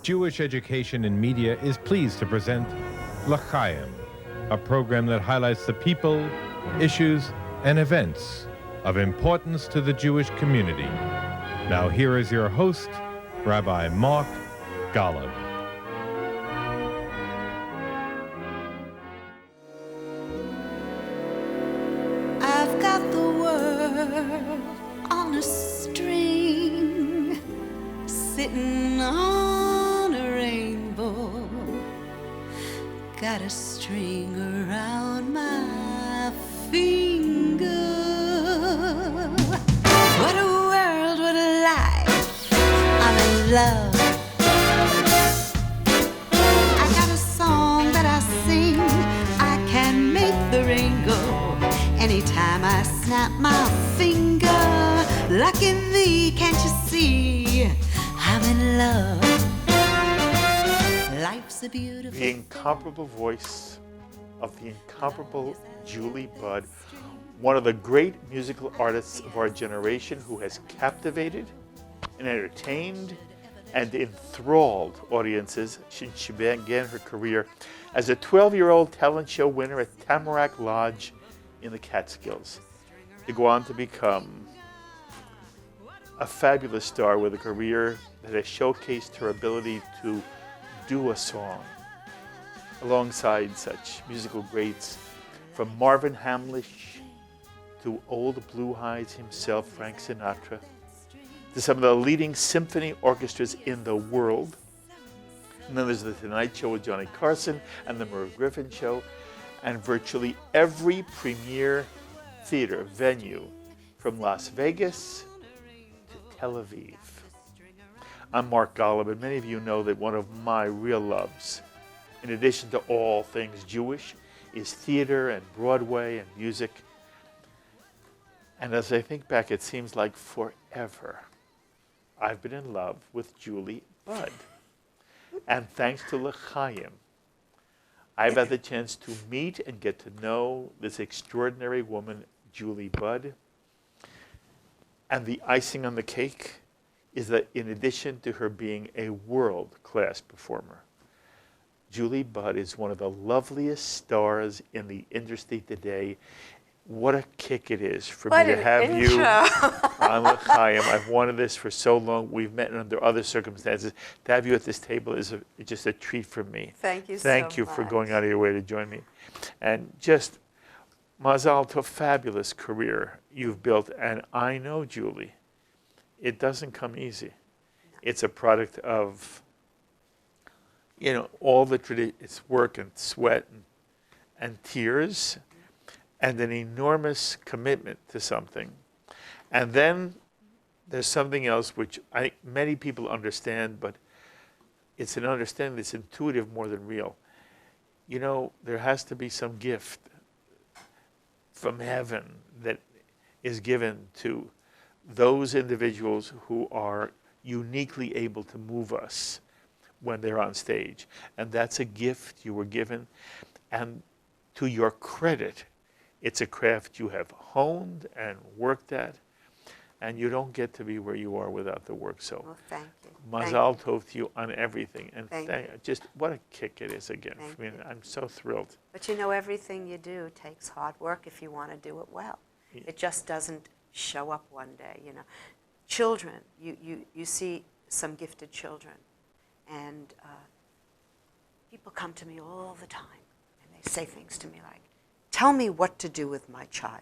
Jewish Education in Media is pleased to present L'Chaim, a program that highlights the people, issues, and events of importance to the Jewish community. Now here is your host, Rabbi Mark Golub. I've got the world on a string, sitting on a rainbow. Got a string around my finger. What a world, what a life, I'm in love. I got a song that I sing, I can make the rain go anytime I snap my finger. Lucky me, can't you see, I'm in love. Life's a beautiful The incomparable voice of the incomparable Julie Budd, one of the great musical artists of our generation who has captivated and entertained and enthralled audiences since she began her career as a 12-year-old talent show winner at Tamarack Lodge in the Catskills, to go on to become a fabulous star with a career that has showcased her ability to do a song alongside such musical greats from Marvin Hamlish to old Blue Eyes himself, Frank Sinatra, to some of the leading symphony orchestras in the world. And then there's The Tonight Show with Johnny Carson and The Merv Griffin Show, and virtually every premier theater venue from Las Vegas to Tel Aviv. I'm Mark Golub, and many of you know that one of my real loves, in addition to all things Jewish, is theater and Broadway and music. And as I think back, it seems like forever I've been in love with Julie Budd. And thanks to L'Chaim, I've had the chance to meet and get to know this extraordinary woman, Julie Budd. And the icing on the cake is that in addition to her being a world-class performer, Julie Budd is one of the loveliest stars in the industry today. What a kick it is for me to have you on L'Chaim. I've wanted this for so long. We've met under other circumstances. To have you at this table is just a treat for me. Thank you so Thank you for going out of your way to join me. And just mazal to a fabulous career you've built. And I know, Julie, it doesn't come easy. It's a product of, all the it's work and sweat and tears and an enormous commitment to something. And then there's something else which many people understand, but it's an understanding that's intuitive more than real. There has to be some gift from heaven that is given to those individuals who are uniquely able to move us when they're on stage. And that's a gift you were given. And to your credit, it's a craft you have honed and worked at. And you don't get to be where you are without the work. So, thank you. mazal tov to you on everything. And Thank just what a kick it is again. I'm so thrilled. But everything you do takes hard work if you want to do it well. Yeah. It just doesn't show up one day, Children, you see some gifted children, and people come to me all the time, and they say things to me like, tell me what to do with my child.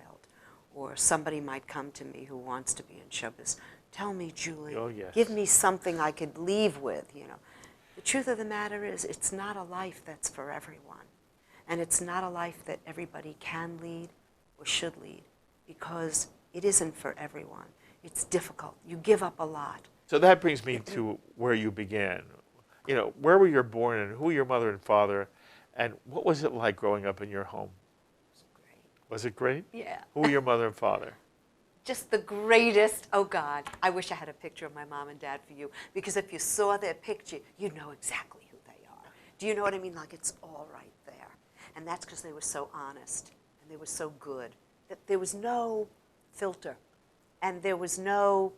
Or somebody might come to me who wants to be in showbiz. Tell me, Julie, give me something I could leave with, The truth of the matter is, it's not a life that's for everyone. And it's not a life that everybody can lead or should lead, because it isn't for everyone. It's difficult. You give up a lot. So that brings me to where you began. Where were you born and who were your mother and father, and what was it like growing up in your home? Was it great? Yeah. Who were your mother and father? Just the greatest. Oh, God. I wish I had a picture of my mom and dad for you, because if you saw their picture, you'd know exactly who they are. Do you know what I mean? Like, it's all right there. And that's because they were so honest, and they were so good. That there was no filter, and there was no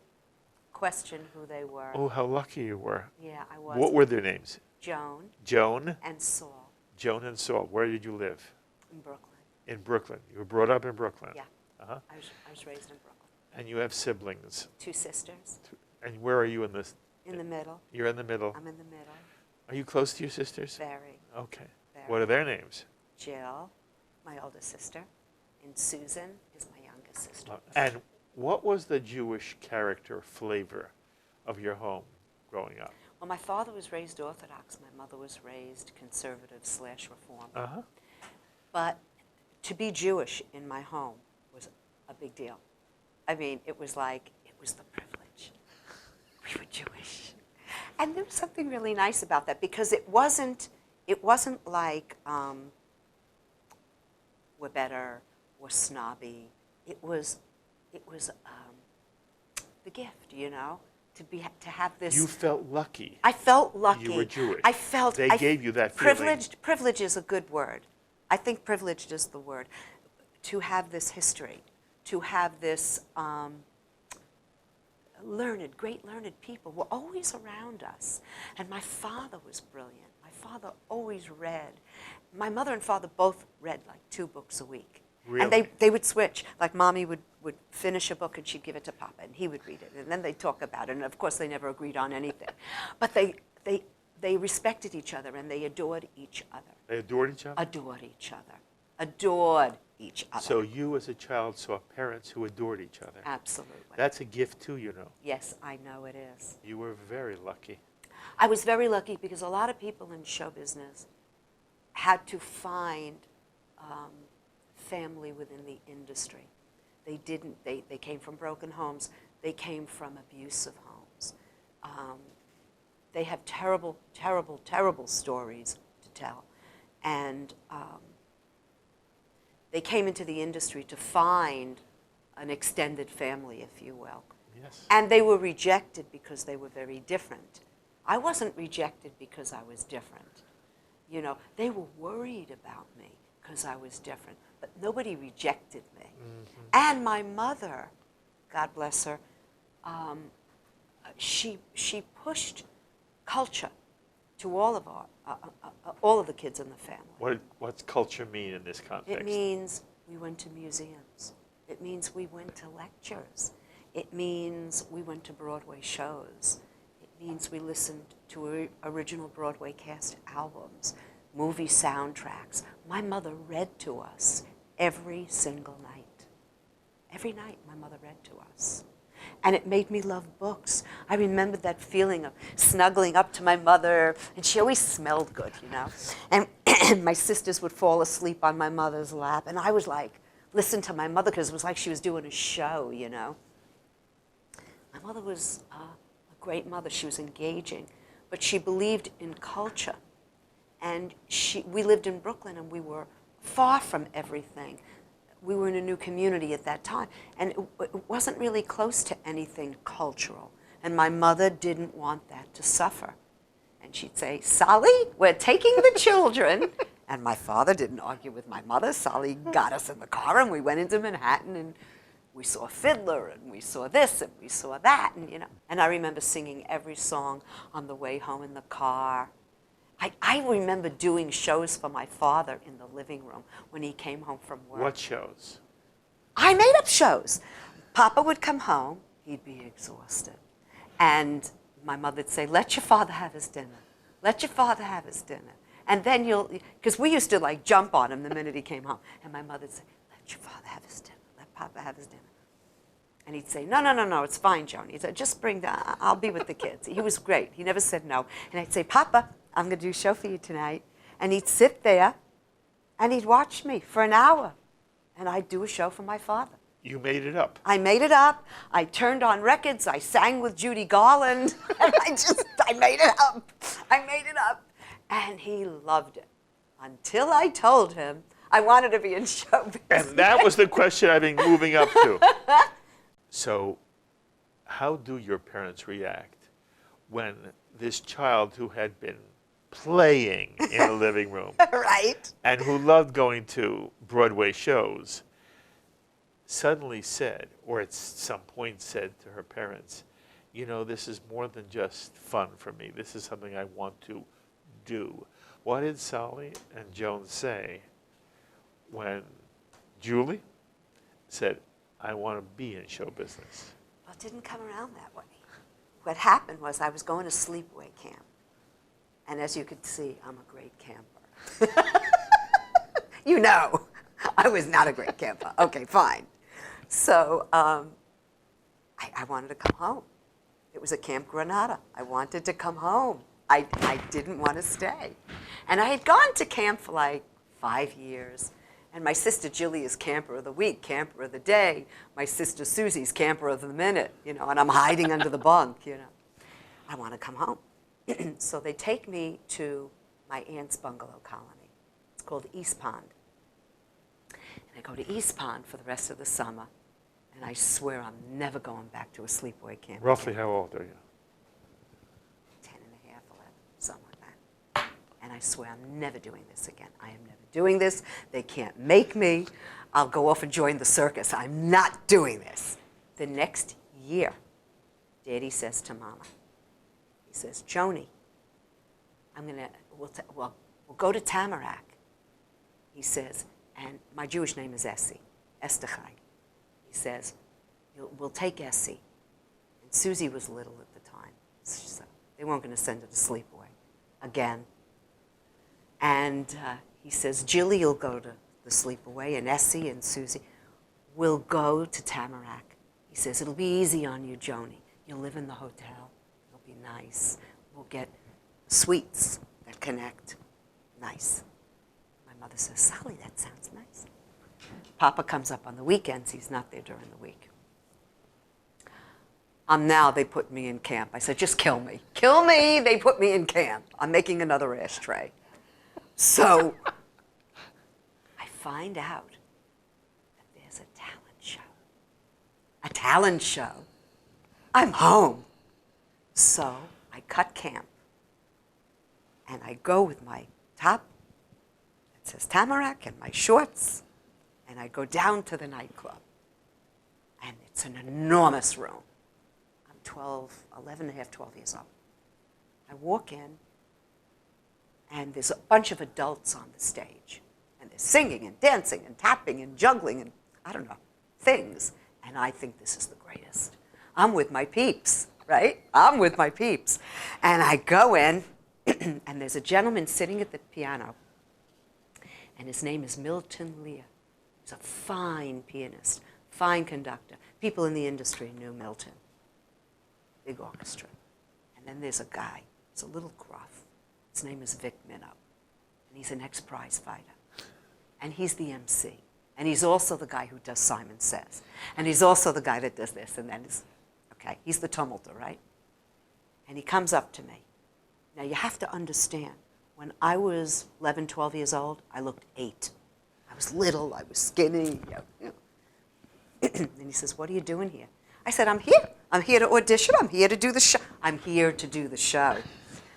question who they were. Oh, how lucky you were. Yeah, I was. What were their names? Joan Joan? and Saul Joan and Saul. Where did you live? in Brooklyn. In Brooklyn. You were brought up in Brooklyn. Yeah. Uh-huh. I was raised in Brooklyn. And you have siblings. 2 sisters. And where are you in this? In the middle. You're in the middle. I'm in the middle. Are you close to your sisters? Very. Okay. Very. What are their names? Jill, my older sister, and Susan is my youngest sister. And what was the Jewish character flavor of your home growing up? Well, my father was raised Orthodox. My mother was raised conservative/reform. Uh-huh. But to be Jewish in my home was a big deal. I mean, it was like, it was the privilege. We were Jewish. And there was something really nice about that because it wasn't like we're better, we're snobby. It was the gift, you know, to have this. You felt lucky. I felt lucky. You were Jewish. I felt They gave you that feeling. Privileged is a good word. I think privileged is the word. To have this history, to have this great learned people were always around us. And my father was brilliant. My father always read. My mother and father both read like 2 books a week. Really? And they would switch. Like Mommy would finish a book and she'd give it to Papa and he would read it. And then they'd talk about it. And of course they never agreed on anything. But they respected each other and they adored each other. They adored each other? Adored each other. Adored each other. So you as a child saw parents who adored each other. Absolutely. That's a gift too, you know. Yes, I know it is. You were very lucky. I was very lucky because a lot of people in show business had to find family within the industry. They didn't. They came from broken homes. They came from abusive homes. They have terrible, terrible, terrible stories to tell. And they came into the industry to find an extended family, if you will. Yes. And they were rejected because they were very different. I wasn't rejected because I was different. You know, they were worried about me because I was different, but nobody rejected me. Mm-hmm. And my mother, God bless her, she pushed culture to all of the kids in the family. What's culture mean in this context? It means we went to museums. It means we went to lectures. It means we went to Broadway shows. It means we listened to original Broadway cast albums, movie soundtracks. My mother read to us every single night. Every night my mother read to us. And it made me love books. I remember that feeling of snuggling up to my mother, and she always smelled good, you know. And my sisters would fall asleep on my mother's lap, and I was like, listen to my mother, because it was like she was doing a show, you know. My mother was a great mother. She was engaging, but she believed in culture. And we lived in Brooklyn, and we were far from everything. We were in a new community at that time, and it wasn't really close to anything cultural. And my mother didn't want that to suffer. And she'd say, Sally, we're taking the children. And my father didn't argue with my mother. Sally got us in the car, and we went into Manhattan, and we saw Fiddler, and we saw this, and we saw that, and you know. And I remember singing every song on the way home in the car. I remember doing shows for my father in the living room when he came home from work. What shows? I made up shows. Papa would come home, he'd be exhausted. And my mother would say, let your father have his dinner. Let your father have his dinner. And then because we used to like jump on him the minute he came home. And my mother would say, let your father have his dinner. Let Papa have his dinner. And he'd say, no, it's fine, Joan. He'd say, just bring I'll be with the kids. He was great. He never said no. And I'd say, Papa, I'm going to do a show for you tonight. And he'd sit there, and he'd watch me for an hour. And I'd do a show for my father. You made it up. I made it up. I turned on records. I sang with Judy Garland. And I made it up. I made it up. And he loved it until I told him I wanted to be in show business. And that was the question I've been moving up to. So how do your parents react when this child who had been playing in the living room right, and who loved going to Broadway shows suddenly said, or at some point said to her parents, you know, this is more than just fun for me. This is something I want to do. What did Sally and Joan say when Julie said, I want to be in show business? Well, it didn't come around that way. What happened was I was going to sleepaway camp. And as you could see, I'm a great camper. You know, I was not a great camper. Okay, fine. So I wanted to come home. It was at Camp Granada. I wanted to come home. I didn't want to stay. And I had gone to camp for like 5 years. And my sister Julia's camper of the week, camper of the day. My sister Susie's camper of the minute, you know, and I'm hiding under the bunk, you know. I want to come home. So they take me to my aunt's bungalow colony. It's called East Pond. And I go to East Pond for the rest of the summer. And I swear I'm never going back to a sleepaway camp. Roughly how old are you? 10 and a half, 11, something like that. And I swear I'm never doing this again. I am never doing this. They can't make me. I'll go off and join the circus. I'm not doing this. The next year, Daddy says to Mama, he says, Joni, we'll go to Tamarack. He says, and my Jewish name is Essie, Estechai. He says, we'll take Essie. And Susie was little at the time, so they weren't going to send her to sleepaway again. And he says, Jilly will go to the sleepaway, and Essie and Susie will go to Tamarack. He says, it'll be easy on you, Joni. You'll live in the hotel. It'll be nice. We'll get suites that connect. Nice. My mother says, Sally, that sounds nice. Papa comes up on the weekends. He's not there during the week. Now they put me in camp. I said, just kill me. Kill me. They put me in camp. I'm making another ashtray. So I find out that there's a talent show. A talent show. I'm home. So I cut camp. And I go with my top that says Tamarack and my shorts. And I go down to the nightclub. And it's an enormous room. I'm 11 and a half, 12 years old. I walk in, and there's a bunch of adults on the stage. And they're singing and dancing and tapping and juggling and, I don't know, things. And I think this is the greatest. I'm with my peeps, right? I'm with my peeps. And I go in, and there's a gentleman sitting at the piano. And his name is Milton Lear. He's a fine pianist, fine conductor. People in the industry knew Milton. Big orchestra. And then there's a guy. He's a little gruff. His name is Vic Minnow. And he's an ex-prize fighter. And he's the MC. And he's also the guy who does Simon Says. And he's also the guy that does this. And then okay, he's the tumulter, right? And he comes up to me. Now you have to understand, when I was 11, 12 years old, I looked 8. I was little, I was skinny. And he says, what are you doing here? I said, I'm here. I'm here to audition. I'm here to do the show. I'm here to do the show.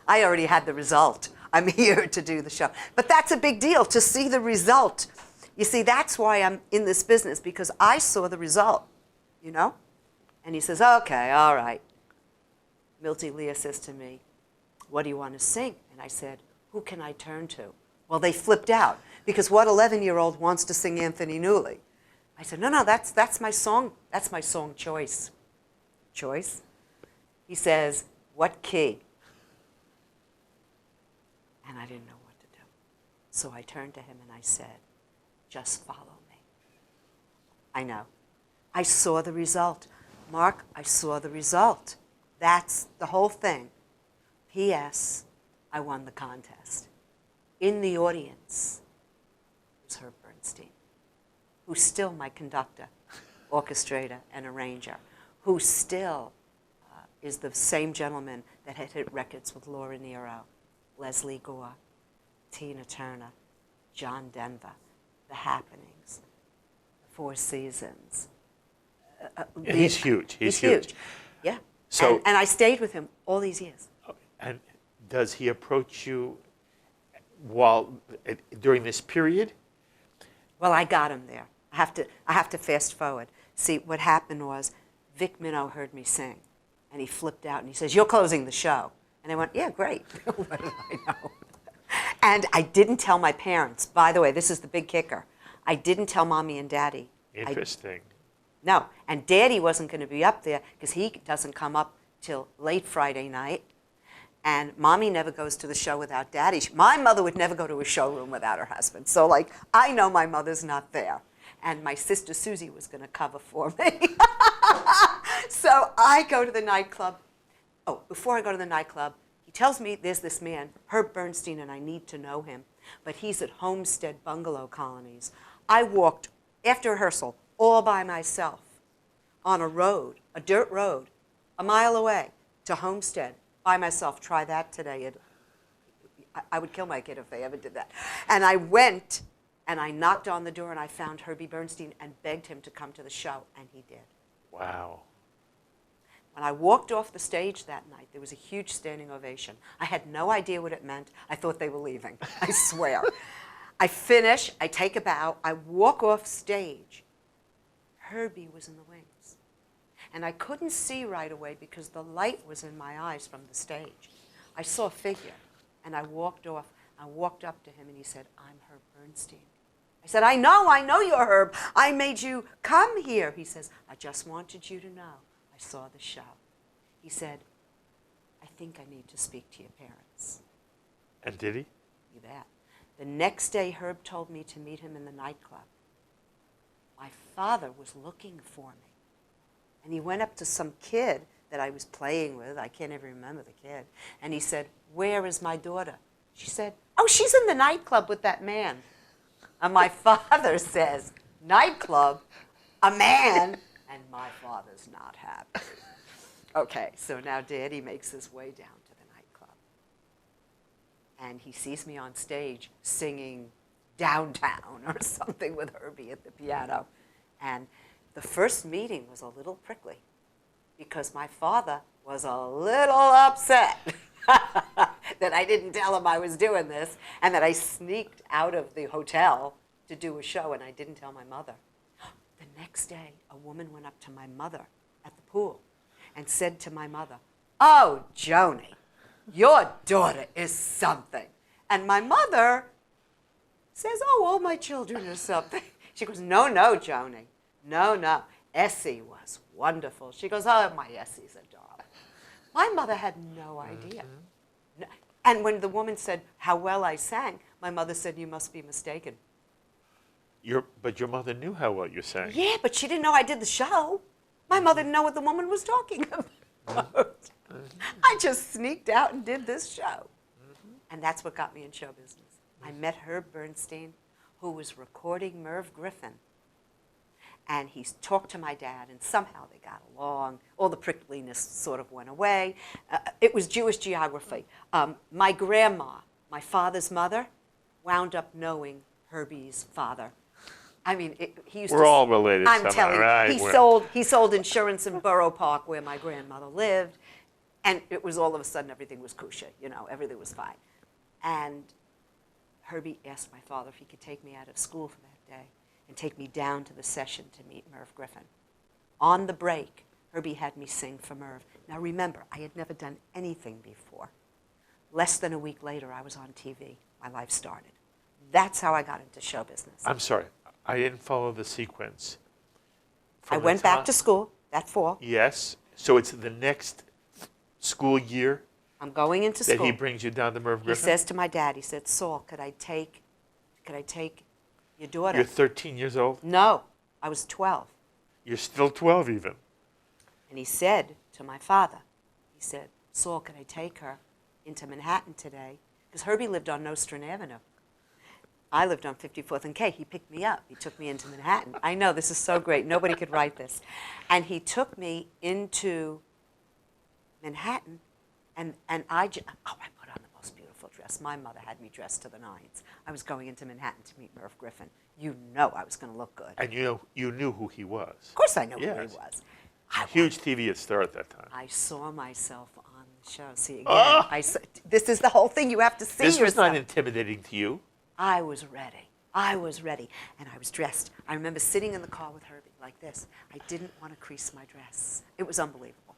I already had the result. I'm here to do the show. But that's a big deal, to see the result. You see, that's why I'm in this business, because I saw the result, you know? And he says, okay, all right. Milty Lear says to me, what do you want to sing? And I said, who can I turn to? Well, they flipped out, because what 11-year-old wants to sing Anthony Newley? I said, no, that's my song. That's my song choice. Choice? He says, what key? And I didn't know what to do. So I turned to him and I said, just follow me. I know. I saw the result. Mark, I saw the result. That's the whole thing. P.S. I won the contest. In the audience was Herb Bernstein, who's still my conductor, orchestrator, and arranger, who still is the same gentleman that had hit records with Laura Nyro, Leslie Gore, Tina Turner, John Denver, The Happenings, The Four Seasons. He's huge. He's huge. Yeah. So, and I stayed with him all these years. And does he approach you during this period? Well, I got him there. I have to fast forward. See, what happened was Vic Minnow heard me sing, And he flipped out and he says, "You're closing the show." And I went, "Yeah, great." What did I know? And I didn't tell my parents. By the way, this is the big kicker. I didn't tell Mommy and Daddy. Interesting. No, and Daddy wasn't going to be up there because he doesn't come up till late Friday night. And Mommy never goes to the show without Daddy. My mother would never go to a showroom without her husband. So, like, I know my mother's not there. And my sister Susie was going to cover for me. So I go to the nightclub. Oh, before I go to the nightclub, he tells me there's this man, Herb Bernstein, and I need to know him. But he's at Homestead Bungalow Colonies. I walked, after rehearsal, all by myself on a road, a dirt road, a mile away to Homestead by myself. Try that today. I would kill my kid if they ever did that. And I went and I knocked on the door and I found Herbie Bernstein and begged him to come to the show, and he did. Wow. When I walked off the stage that night, there was a huge standing ovation. I had no idea what it meant. I thought they were leaving, I swear. I finish, I take a bow, I walk off stage. Herbie was in the wings. And I couldn't see right away because the light was in my eyes from the stage. I saw a figure, and I walked off. I walked up to him, and he said, "I'm Herb Bernstein." I said, I know you're Herb. I made you come here. He says, "I just wanted you to know I saw the show." He said, "I think I need to speak to your parents." And did he? You bet. The next day, Herb told me to meet him in the nightclub. My father was looking for me. And he went up to some kid that I was playing with. I can't even remember the kid. And he said, "Where is my daughter?" She said, "Oh, she's in the nightclub with that man." And my father says, "Nightclub? A man?" And my father's not happy. Okay, so now Daddy makes his way down to the nightclub. And he sees me on stage singing Downtown or something with Herbie at the piano. And the first meeting was a little prickly because my father was a little upset that I didn't tell him I was doing this and that I sneaked out of the hotel to do a show and I didn't tell my mother. The next day, a woman went up to my mother at the pool and said to my mother, "Oh, Joni, your daughter is something." And my mother says, "Oh, all my children are something." She goes, "No, Joni. No. Essie was wonderful." She goes, "Oh, my Essie's a darling." My mother had no idea. No. And when the woman said how well I sang, my mother said, "You must be mistaken." But your mother knew how well you sang. Yeah, but she didn't know I did the show. My mother didn't know what the woman was talking about. I just sneaked out and did this show. And that's what got me in show business. I met Herb Bernstein, who was recording Merv Griffin. And he talked to my dad, and somehow they got along. All the prickliness sort of went away. It was Jewish geography. My grandma, my father's mother, wound up knowing Herbie's father. I mean, he used to. We're all related I'm somehow, telling you, right? he sold insurance in Borough Park, where my grandmother lived, and it was all of a sudden everything was kosher. Everything was fine. And Herbie asked my father if he could take me out of school for that day and take me down to the session to meet Merv Griffin. On the break, Herbie had me sing for Merv. Now remember, I had never done anything before. Less than a week later, I was on TV. My life started. That's how I got into show business. I'm sorry. I didn't follow the sequence. I went back to school that fall. Yes. So it's the next school year I'm going into school. that he brings you down to Merv Griffin? He says to my dad, he said, "Saul, could I take your daughter?" You're 13 years old? No, I was 12. You're still 12 even. And he said to my father, he said, "Saul, could I take her into Manhattan today?" Because Herbie lived on Nostrand Avenue. I lived on 54th and K. He picked me up. He took me into Manhattan. I know, this is so great. Nobody could write this. And he took me into Manhattan, and I put on the most beautiful dress. My mother had me dressed to the nines. I was going into Manhattan to meet Merv Griffin. You know I was going to look good. And you knew who he was. Of course I knew who he Yes. was. Huge TV star at that time. I saw myself on the show. See, again, this is the whole thing. You have to see This was yourself. not intimidating to you. I was ready. And I was dressed. I remember sitting in the car with Herbie like this. I didn't want to crease my dress. It was unbelievable.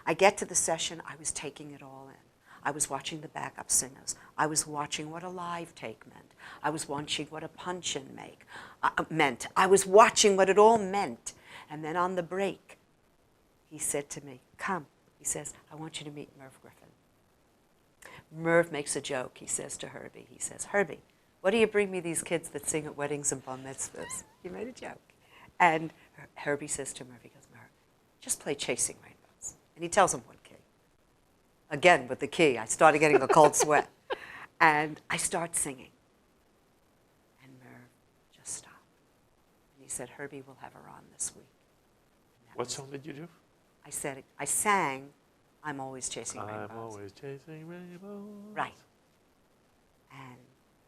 I get to the session, I was taking it all in. I was watching the backup singers. I was watching what a live take meant. I was watching what a punch-in meant. I was watching what it all meant. And then on the break, he said to me, come. He says, I want you to meet Merv Griffin. Merv makes a joke. He says to Herbie, he says, Herbie, what do you bring me these kids that sing at weddings and bar mitzvahs? He made a joke. And Herbie says to Merv, he goes, Merv, just play Chasing Rainbows. And he tells him one key. Again, with the key, I started getting a cold sweat. And I start singing. And Merv just stopped. And he said, Herbie, we'll have her on this week. What song did you do? I sang, I'm Always Chasing Rainbows. I'm always chasing rainbows. Right. And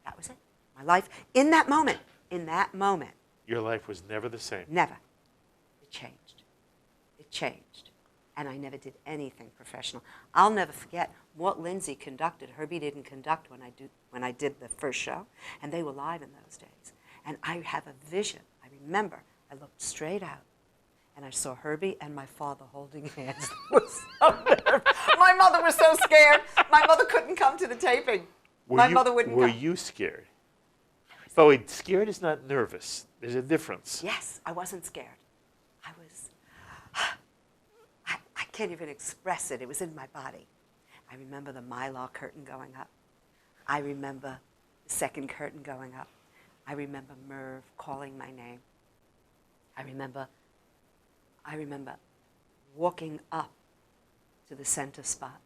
that was it. My life, in that moment, Your life was never the same. never. It changed. It changed. And I never did anything professional. I'll never forget, Mort Lindsay conducted. Herbie didn't conduct when I did the first show. And they were live in those days. And I have a vision. I remember, I looked straight out. And I saw Herbie and my father holding hands. My mother was so scared. My mother couldn't come to the taping. My mother wouldn't come. Were you scared? But wait, scared is not nervous. There's a difference. Yes, I wasn't scared. I can't even express it. It was in my body. I remember the Mylar curtain going up. I remember the second curtain going up. I remember Merv calling my name. I remember walking up to the center spot.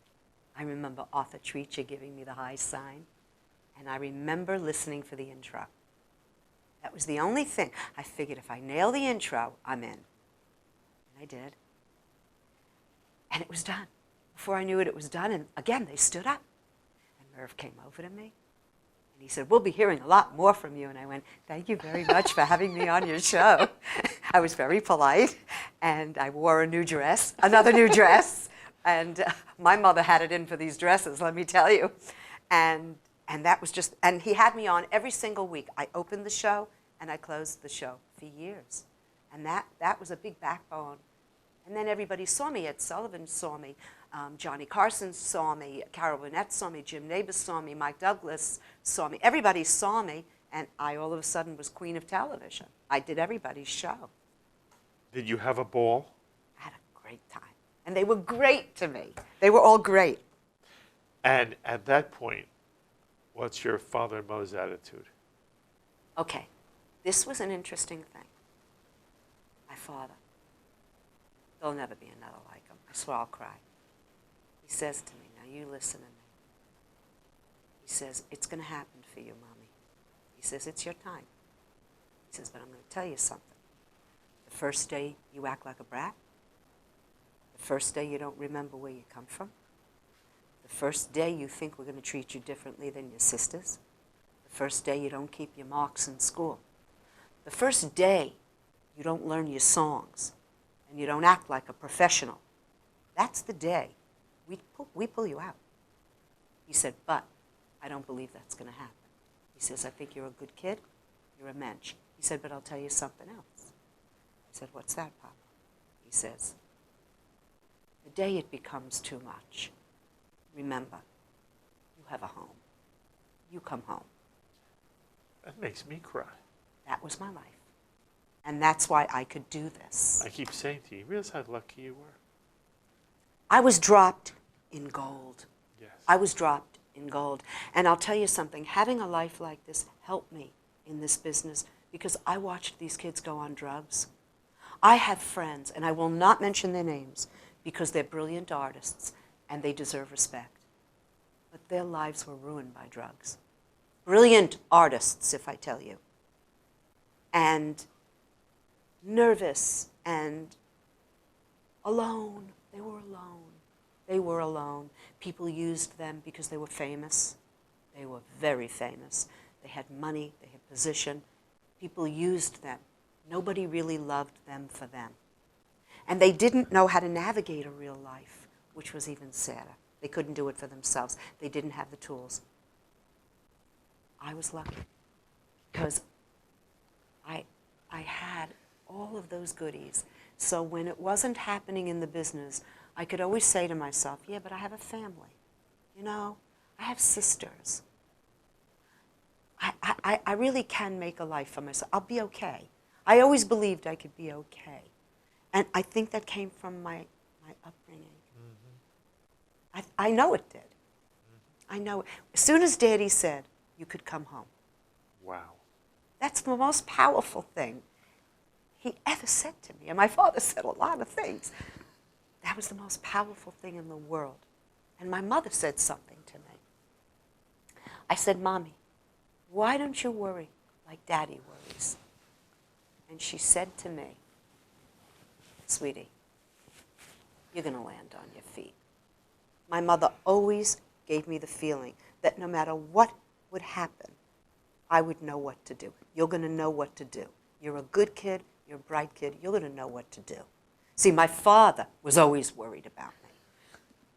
I remember Arthur Treacher giving me the high sign. And I remember listening for the intro. That was the only thing. I figured if I nail the intro, I'm in. And I did. And it was done. Before I knew it, it was done. And again, they stood up. And Merv came over to me. And he said, we'll be hearing a lot more from you. And I went, thank you very much for having me on your show. I was very polite. And I wore a new dress, another new dress. And my mother had it in for these dresses, let me tell you. And that was just, and he had me on every single week. I opened the show and I closed the show for years. And that was a big backbone. And then everybody saw me. Ed Sullivan saw me. Johnny Carson saw me. Carol Burnett saw me. Jim Nabors saw me. Mike Douglas saw me. Everybody saw me. And I all of a sudden was queen of television. I did everybody's show. Did you have a ball? I had a great time. And they were great to me. They were all great. And at that point, what's your father and mother's attitude? Okay, this was an interesting thing. My father, there'll never be another like him. I swear I'll cry. He says to me, now you listen to me. He says, it's going to happen for you, Mommy. He says, it's your time. He says, but I'm going to tell you something. The first day you act like a brat. The first day you don't remember where you come from. The first day you think we're going to treat you differently than your sisters. The first day you don't keep your marks in school. The first day you don't learn your songs and you don't act like a professional. That's the day we pull you out. He said, but I don't believe that's going to happen. He says, I think you're a good kid. You're a mensch. He said, but I'll tell you something else. I said, what's that, Papa? He says, the day it becomes too much, remember, you have a home. You come home. That makes me cry. That was my life. And that's why I could do this. I keep saying to you, you realize how lucky you were? I was dropped in gold. Yes. I was dropped in gold. And I'll tell you something, having a life like this helped me in this business because I watched these kids go on drugs. I have friends, and I will not mention their names because they're brilliant artists and they deserve respect. But their lives were ruined by drugs. Brilliant artists, if I tell you. And nervous and alone. They were alone. They were alone. People used them because they were famous. They were very famous. They had money. They had position. People used them. Nobody really loved them for them. And they didn't know how to navigate a real life, which was even sadder. They couldn't do it for themselves. They didn't have the tools. I was lucky because I had all of those goodies. So when it wasn't happening in the business, I could always say to myself, yeah, but I have a family. You know, I have sisters. I really can make a life for myself. I'll be okay. I always believed I could be okay. And I think that came from my upbringing. I know it did. I know it. As soon as Daddy said, you could come home. Wow. That's the most powerful thing he ever said to me. And my father said a lot of things. That was the most powerful thing in the world. And my mother said something to me. I said, Mommy, why don't you worry like Daddy worries? And she said to me, sweetie, you're going to land on your feet. My mother always gave me the feeling that no matter what would happen, I would know what to do. You're going to know what to do. You're a good kid. You're a bright kid. You're going to know what to do. See, my father was always worried about me.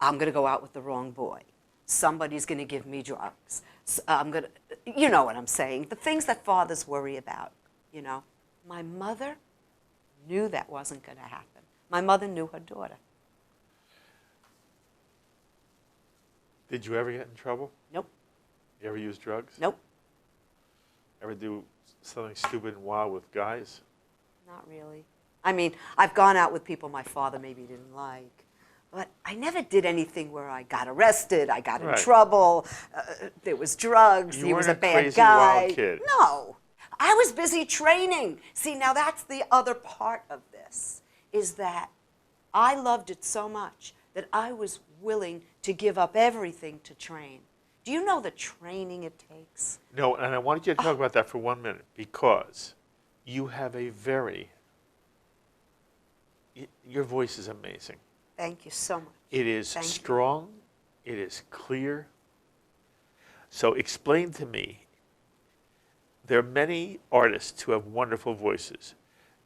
I'm going to go out with the wrong boy. Somebody's going to give me drugs. I'm going to, you know what I'm saying, the things that fathers worry about, you know. My mother knew that wasn't going to happen. My mother knew her daughter. Did you ever get in trouble? Nope. You ever use drugs? Nope. Ever do something stupid and wild with guys? Not really. I mean, I've gone out with people my father maybe didn't like, but I never did anything where I got arrested, I got in trouble, there was drugs, he was a bad crazy, guy. Wild kid. No. I was busy training. See, now that's the other part of this, is that I loved it so much that I was willing to give up everything to train. Do you know the training it takes? No, and I wanted you to talk about that for 1 minute, because you have a very, your voice is amazing. Thank you so much. It is strong, it is clear. So explain to me, there are many artists who have wonderful voices.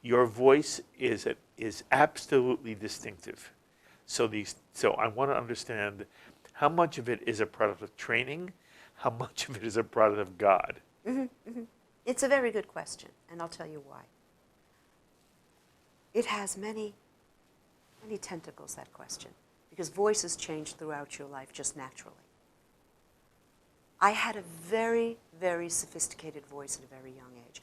Your voice is absolutely distinctive. So I want to understand how much of it is a product of training, how much of it is a product of God. It's a very good question, and I'll tell you why. It has many tentacles, that question, because voices change throughout your life just naturally. I had a very, very sophisticated voice at a very young age.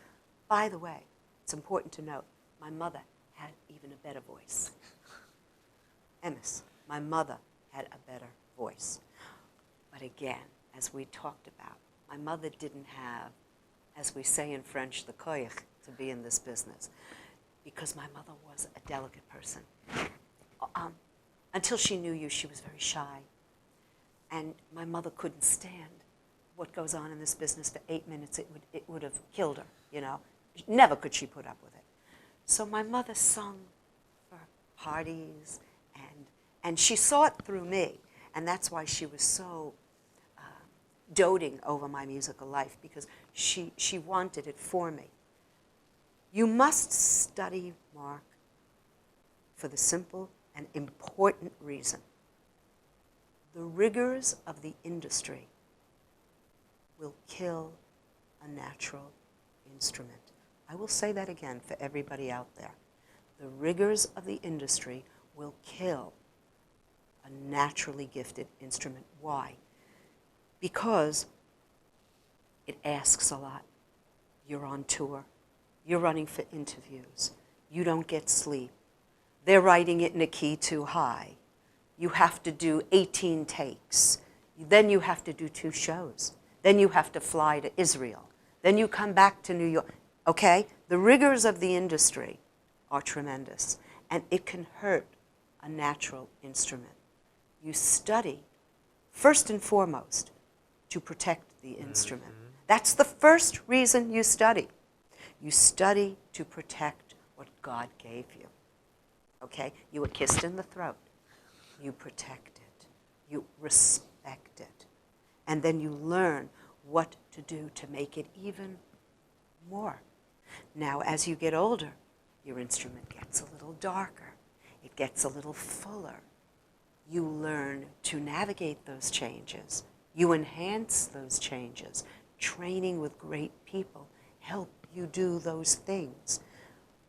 By the way, it's important to note, my mother had even a better voice. Emis, my mother had a better voice. But again, as we talked about, my mother didn't have, as we say in French, the koyach to be in this business, because my mother was a delicate person. Until she knew you, she was very shy. And my mother couldn't stand what goes on in this business for 8 minutes. It would have killed her, you know. Never could she put up with it. So my mother sung for parties, and she saw it through me. And that's why she was so doting over my musical life, because she wanted it for me. You must study, Mark, for the simple and important reason. The rigors of the industry will kill a natural instrument. I will say that again for everybody out there. The rigors of the industry will kill a naturally gifted instrument. Why? Because it asks a lot. You're on tour. You're running for interviews. You don't get sleep. They're writing it in a key too high. You have to do 18 takes. Then you have to do 2 shows. Then you have to fly to Israel. Then you come back to New York. Okay? The rigors of the industry are tremendous, and it can hurt a natural instrument. You study, first and foremost, to protect the instrument. That's the first reason you study. You study to protect what God gave you. Okay? You were kissed in the throat. You protect it. You respect it. And then you learn what to do to make it even more. Now, as you get older, your instrument gets a little darker. It gets a little fuller. You learn to navigate those changes. You enhance those changes. Training with great people help you do those things.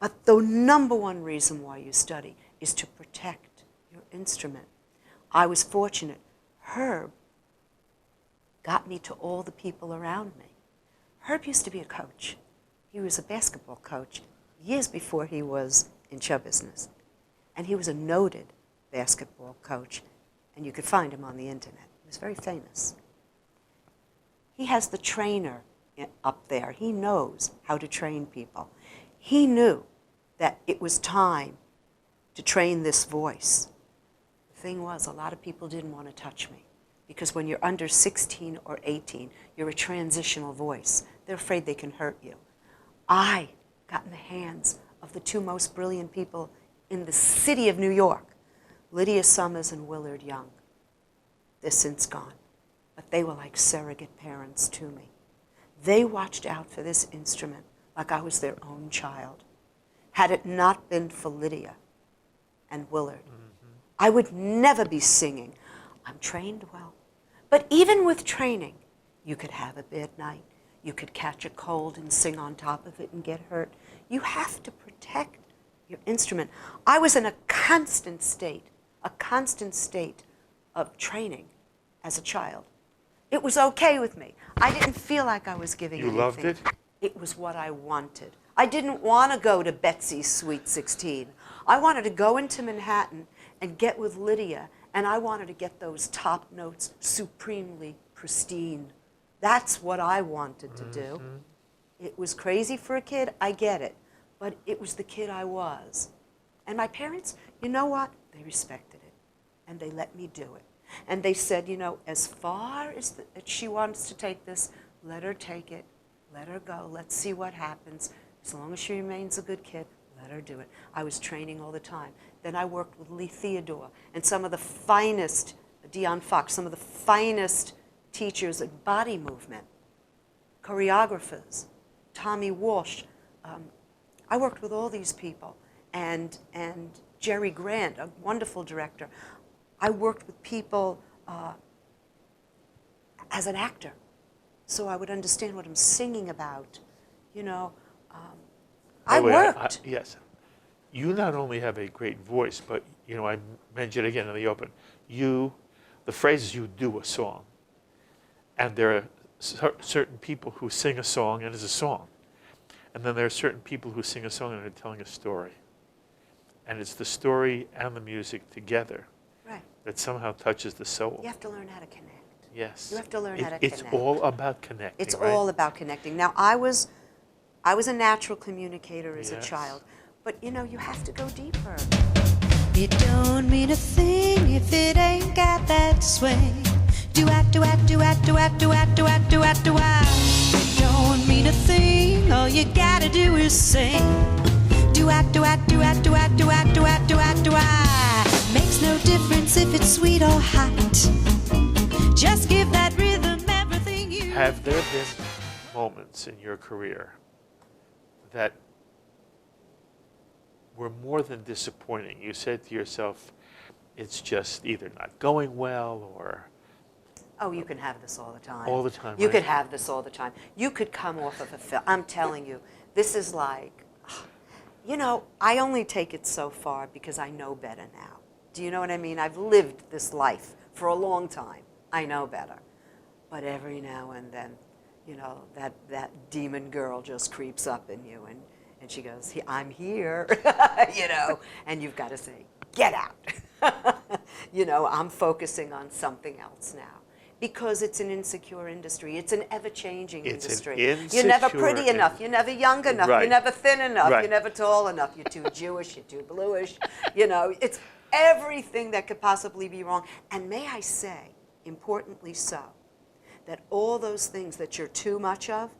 But the number one reason why you study is to protect your instrument. I was fortunate. Herb got me to all the people around me. Herb used to be a coach. He was a basketball coach years before he was in show business. And he was a noted basketball coach, and you could find him on the internet. He was very famous. He has the trainer up there. He knows how to train people. He knew that it was time to train this voice. The thing was, a lot of people didn't want to touch me, because when you're under 16 or 18, you're a transitional voice. They're afraid they can hurt you. I got in the hands of the two most brilliant people in the city of New York, Lydia Summers and Willard Young. They're since gone, but they were like surrogate parents to me. They watched out for this instrument like I was their own child. Had it not been for Lydia and Willard, I would never be singing. I'm trained well. But even with training, you could have a bad night. You could catch a cold and sing on top of it and get hurt. You have to protect your instrument. I was in a constant state of training as a child. It was okay with me. I didn't feel like I was giving anything. You loved it? It was what I wanted. I didn't want to go to Betsy's Sweet 16. I wanted to go into Manhattan and get with Lydia, and I wanted to get those top notes supremely pristine. That's what I wanted to do. It was crazy for a kid, I get it, but it was the kid I was. And my parents, you know what? They respected it, and they let me do it. And they said, you know, as far as she wants to take this, let her take it, let her go, let's see what happens. As long as she remains a good kid, let her do it. I was training all the time. Then I worked with Lee Theodore and some of the finest, Dion Fox, some of the finest teachers at body movement, choreographers, Tommy Walsh. I worked with all these people, and Jerry Grant, a wonderful director. I worked with people as an actor, so I would understand what I'm singing about. You know, I worked. Yes. You not only have a great voice, but, you know, I mentioned again in the open, the phrase is you do a song. And there are certain people who sing a song and it's a song. And then there are certain people who sing a song and are telling a story. And it's the story and the music together that somehow touches the soul. You have to learn how to connect. Yes. You have to learn how to connect. It's all about connecting, It's right? all about connecting. Now, I was a natural communicator as a Yes. child. But, you know, you have to go deeper. It don't mean a thing if it ain't got that swing. Do-at, do-at, do-at, do-at, do-at, do-at, do-at, do-at. It don't mean a thing, all you gotta do is sing. Do-at, do-at, do-at, do-at, do-at, do-at, do-at, do-at. Makes no difference if it's sweet or hot. Just give that rhythm everything you Have there been moments in your career that were more than disappointing? You said to yourself, it's just either not going well or... Oh, you can have this all the time. All the time, You right? could have this all the time. You could come off of a film. I'm telling you, this is like, you know, I only take it so far because I know better now. Do you know what I mean? I've lived this life for a long time. I know better. But every now and then, you know, that demon girl just creeps up in you, and she goes, I'm here, you know, and you've got to say, get out. You know, I'm focusing on something else now. Because it's an insecure industry. It's an ever-changing industry. You're never pretty enough. You're never young enough. Right. You're never thin enough. Right. You're never tall enough. You're too Jewish. You're too bluish. You know, it's everything that could possibly be wrong. And may I say, importantly so, that all those things that you're too much of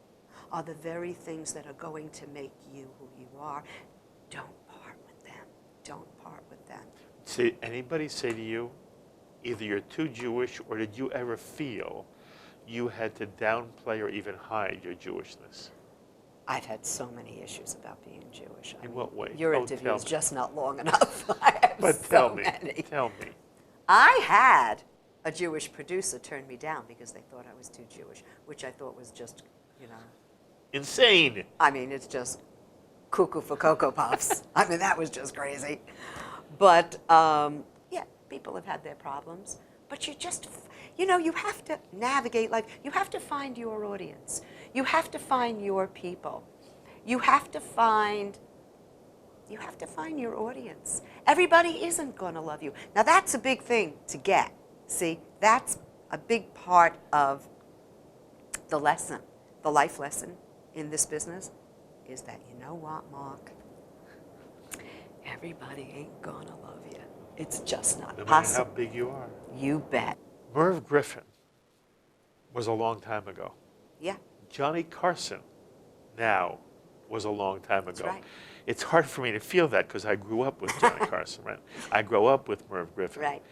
are the very things that are going to make you who you are. Don't part with them. Don't part with them. Did anybody say to you, either you're too Jewish, or did you ever feel you had to downplay or even hide your Jewishness? I've had so many issues about being Jewish. In what way? Your Oh, interview tell is me. just not long enough. I have But so tell me, many. tell me. I had a Jewish producer turn me down because they thought I was too Jewish, which I thought was just, you know, Insane. I mean, it's just cuckoo for Cocoa Puffs. I mean, that was just crazy. But, yeah, People have had their problems. But you just, you know, you have to navigate life. You have to find your audience. You have to find your people. You have to find your audience. Everybody isn't going to love you. Now, that's a big thing to get. See, that's a big part of the lesson, the life lesson in this business, is that, you know what, Mark? Everybody ain't going to love you. It's just not possible. No matter how big you are. You bet. Merv Griffin was a long time ago. Yeah. Johnny Carson now was a long time ago. That's right. It's hard for me to feel that because I grew up with Johnny Carson, right? I grew up with Merv Griffin. Right.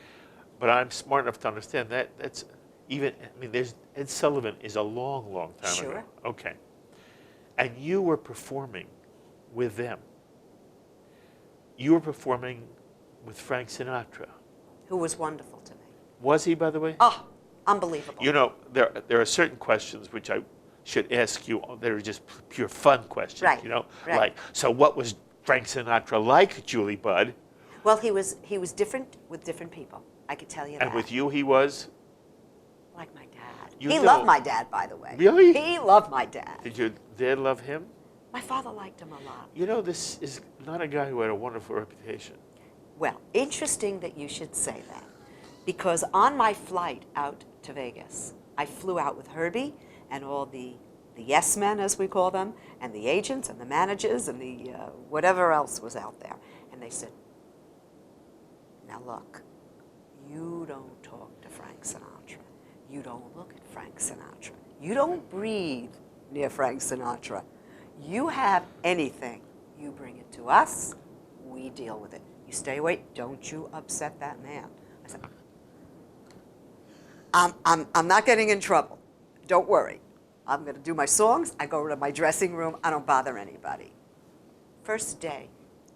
But I'm smart enough to understand that's even, I mean, there's Ed Sullivan is a long, long time ago. Sure. Okay. And you were performing with them. You were performing with Frank Sinatra. Who was wonderful to me. Was he, by the way? Oh, unbelievable. You know, there are certain questions which I should ask you that are just pure fun questions, right. You know? Right. Like, so what was Frank Sinatra like, Julie Budd? Well, he was different with different people. I could tell you that. And with you, he was? Like my dad. You He know- loved my dad, by the way. Really? He loved my dad. Did your dad love him? My father liked him a lot. You know, this is not a guy who had a wonderful reputation. Well, interesting that you should say that. Because on my flight out to Vegas, I flew out with Herbie and all the yes men, as we call them, and the agents and the managers and the whatever else was out there. And they said, now look, you don't talk to Frank Sinatra. You don't look at Frank Sinatra. You don't breathe near Frank Sinatra. You have anything, you bring it to us, we deal with it. You stay away, don't you upset that man. I said, I'm not getting in trouble. Don't worry. I'm going to do my songs. I go to my dressing room. I don't bother anybody. First day,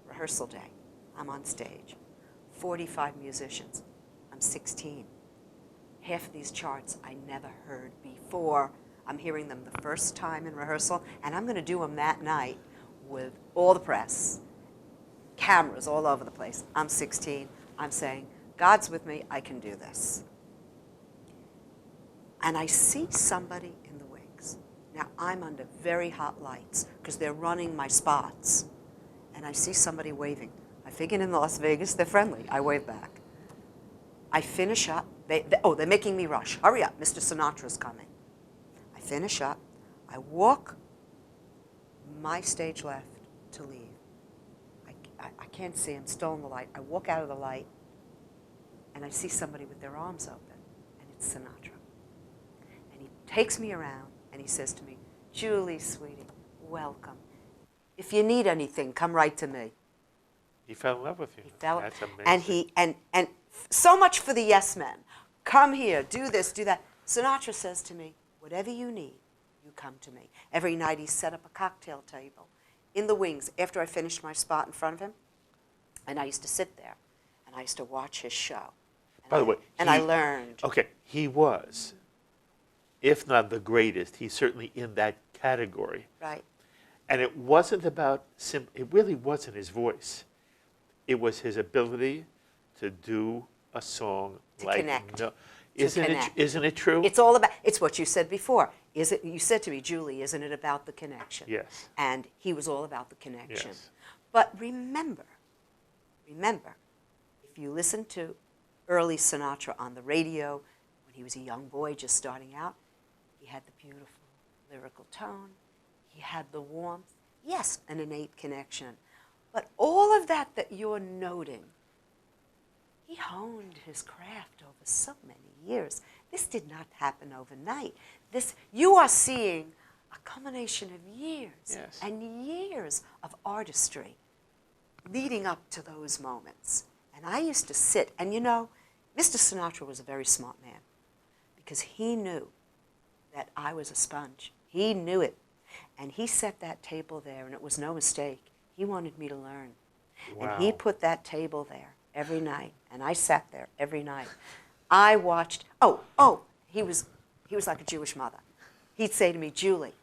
rehearsal day, I'm on stage. 45 musicians. I'm 16. Half of these charts I never heard before. I'm hearing them the first time in rehearsal, and I'm going to do them that night with all the press, cameras all over the place. I'm 16. I'm saying, God's with me. I can do this. And I see somebody in the wings. Now, I'm under very hot lights because they're running my spots. And I see somebody waving. I figured in Las Vegas, they're friendly. I wave back. I finish up. They're making me rush. Hurry up, Mr. Sinatra's coming. I finish up. I walk my stage left to leave. I can't see him, still in the light. I walk out of the light, and I see somebody with their arms open, and it's Sinatra. And he takes me around, and he says to me, Julie, sweetie, welcome. If you need anything, come right to me. He fell in love with you. He fell, That's amazing. and so much for the yes men. Come here, do this, do that. Sinatra says to me, whatever you need, you come to me. Every night he set up a cocktail table in the wings after I finished my spot in front of him. And I used to sit there, and I used to watch his show. By the way, I learned. Okay, he was, if not the greatest, he's certainly in that category. Right. And it wasn't about, it really wasn't his voice. It was his ability to do a song like connect. no. Isn't it true? It's all about, it's what you said before. You said to me, Julie, isn't it about the connection? Yes. And he was all about the connection. Yes. But remember, if you listen to early Sinatra on the radio, when he was a young boy just starting out, he had the beautiful lyrical tone, he had the warmth, yes, an innate connection. But all of that you're noting, he honed his craft over so many years. This did not happen overnight. You are seeing a culmination of years Yes. and years of artistry leading up to those moments. And I used to sit, and you know, Mr. Sinatra was a very smart man because he knew that I was a sponge. He knew it. And he set that table there, and it was no mistake. He wanted me to learn. Wow. And he put that table there every night, and I sat there every night. I watched, he was like a Jewish mother. He'd say to me, Julie,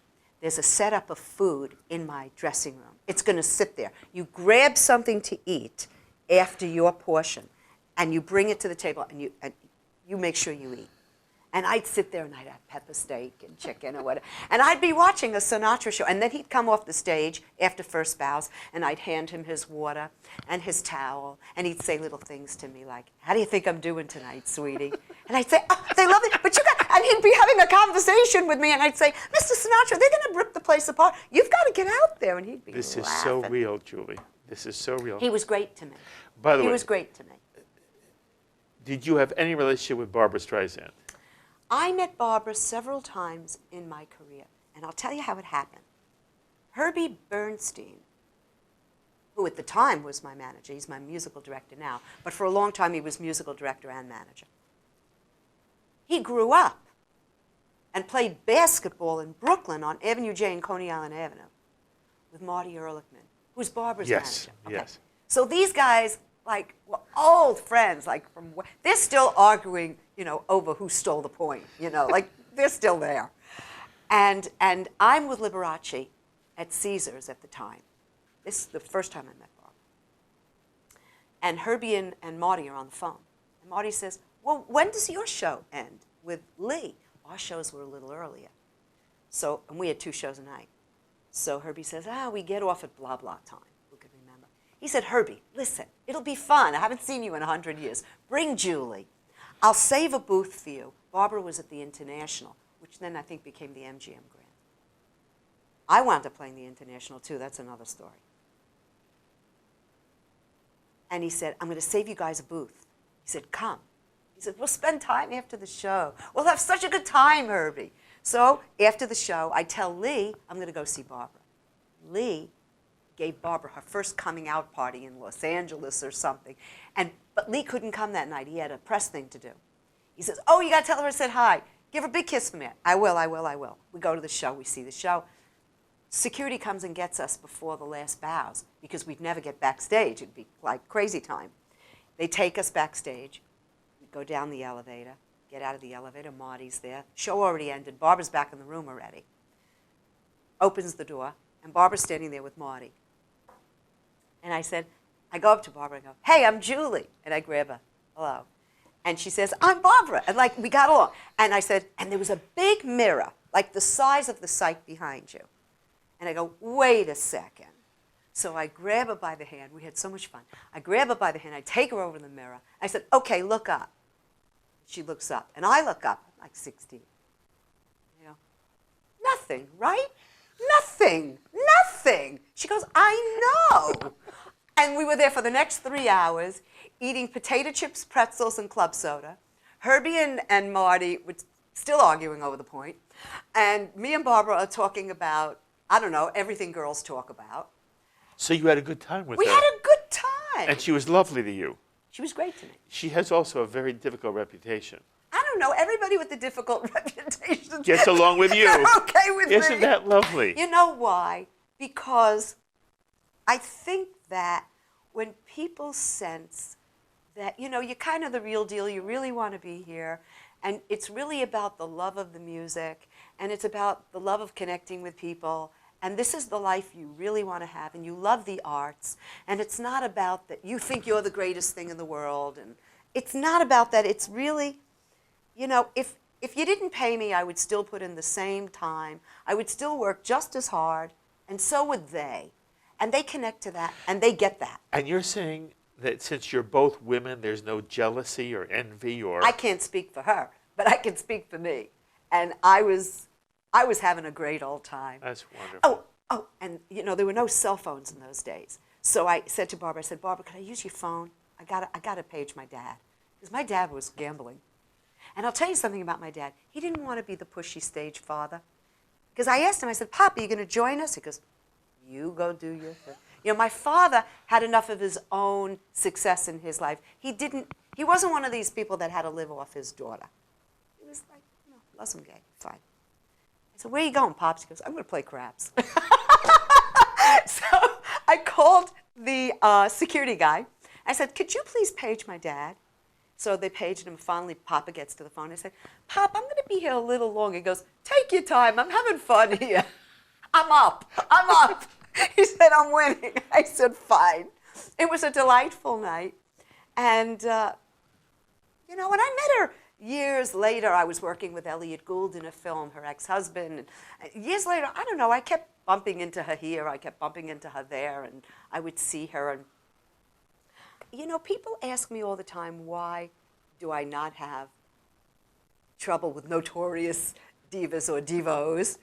there's a setup of food in my dressing room. It's going to sit there. You grab something to eat after your portion. and you bring it to the table, and you make sure you eat. And I'd sit there and I'd have pepper steak and chicken or whatever. And I'd be watching a Sinatra show. And then he'd come off the stage after first bows, and I'd hand him his water and his towel. And he'd say little things to me like, how do you think I'm doing tonight, sweetie? And I'd say, oh, they love it. But you got, and he'd be having a conversation with me. And I'd say, Mr. Sinatra, they're going to rip the place apart. You've got to get out there. And he'd be This laughing. is so real, Julie. This is so real. He was great to me. By the way, He was great to me. did you have any relationship with Barbra Streisand? I met Barbra several times in my career, and I'll tell you how it happened. Herbie Bernstein, who at the time was my manager, he's my musical director now, but for a long time he was musical director and manager. He grew up and played basketball in Brooklyn on Avenue J and Coney Island Avenue with Marty Ehrlichman, who's Barbara's Yes, manager. yes. So these guys, like, were old friends, like they're still arguing, over who stole the point, like they're still there. And I'm with Liberace at Caesars at the time. This is the first time I met Barbra. And Herbie and Marty are on the phone. And Marty says, well, when does your show end with Lee? Our shows were a little earlier. So, and we had 2 shows a night. So Herbie says, we get off at blah, blah time. Who could remember? He said, Herbie, listen, it'll be fun. I haven't seen you in 100 years. Bring Julie. I'll save a booth for you. Barbra was at the International, which then I think became the MGM Grand. I wound up playing the International too. That's another story. And he said, I'm going to save you guys a booth. He said, come. He said, we'll spend time after the show. We'll have such a good time, Herbie. So after the show, I tell Lee I'm going to go see Barbra. Lee gave Barbra her first coming out party in Los Angeles or something. But Lee couldn't come that night. He had a press thing to do. He says, oh, you got to tell her I said hi. Give her a big kiss for me. I will, I will, I will. We go to the show. We see the show. Security comes and gets us before the last bows because we'd never get backstage. It'd be like crazy time. They take us backstage. We go down the elevator, get out of the elevator. Marty's there. Show already ended. Barbara's back in the room already. Opens the door, and Barbara's standing there with Marty. And I go up to Barbara and go, hey, I'm Julie. And I grab her, hello. And she says, I'm Barbra. And like, we got along. And I said, and there was a big mirror, like the size of the site behind you. And I go, wait a second. So I grab her by the hand. We had so much fun. I grab her by the hand. I take her over to the mirror. I said, okay, look up. She looks up. And I look up, I'm like 16. Nothing, right? Nothing. Nothing. She goes, I know. And we were there for the next 3 hours eating potato chips, pretzels, and club soda. Herbie and Marty were still arguing over the point. And me and Barbra are talking about, I don't know, everything girls talk about. So you had a good time with her. We had a good time. And she was lovely to you. She was great to me. She has also a very difficult reputation. I don't know, everybody with the difficult reputation Gets along with you. They're okay with me. Isn't that lovely? You know why? Because I think that when people sense that, you're kind of the real deal, you really want to be here, and it's really about the love of the music, and it's about the love of connecting with people, and this is the life you really want to have, and you love the arts, and it's not about that you think you're the greatest thing in the world, and it's not about that. It's really, if you didn't pay me, I would still put in the same time. I would still work just as hard, and so would they. And they connect to that, and they get that. And you're saying that since you're both women, there's no jealousy or envy or... I can't speak for her, but I can speak for me. And I was having a great old time. That's wonderful. Oh, and there were no cell phones in those days. So I said to Barbra, Barbra, could I use your phone? I gotta page my dad. Because my dad was gambling. And I'll tell you something about my dad. He didn't want to be the pushy stage father. Because I asked him, I said, Papa, are you going to join us? He goes, you go do your thing. My father had enough of his own success in his life. He wasn't one of these people that had to live off his daughter. He was like, no, let him gay, fine. I said, where are you going, Pops? He goes, I'm going to play craps. So I called the security guy. I said, could you please page my dad? So they paged him. Finally, Papa gets to the phone. I said, Pop, I'm going to be here a little longer. He goes, take your time. I'm having fun here. I'm up. He said, I'm winning. I said, fine. It was a delightful night. And You know, and I met her years later. I was working with Elliot Gould in a film, her ex-husband. And years later, I don't know, I kept bumping into her here, I kept bumping into her there, and I would see her. And, you know, people ask me all the time, why do I not have trouble with notorious divas or divos?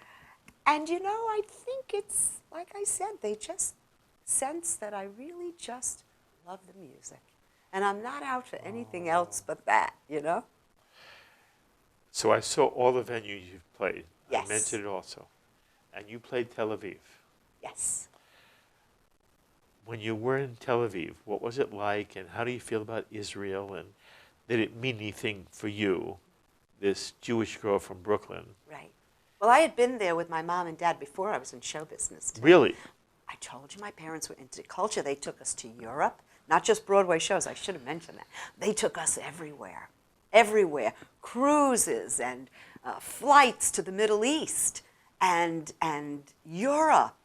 And, you know, I think it's, like I said, they just sense that I really just love the music. And I'm not out for anything else but that, you know? So I saw all the venues you've played. Yes. I mentioned it also. And you played Tel Aviv. Yes. When you were in Tel Aviv, what was it like, and how do you feel about Israel, and did it mean anything for you, this Jewish girl from Brooklyn? Right. Well, I had been there with my mom and dad before I was in show business, too. Really? I told you my parents were into culture. They took us to Europe, not just Broadway shows. I should have mentioned that. They took us everywhere, everywhere. Cruises and flights to the Middle East and Europe.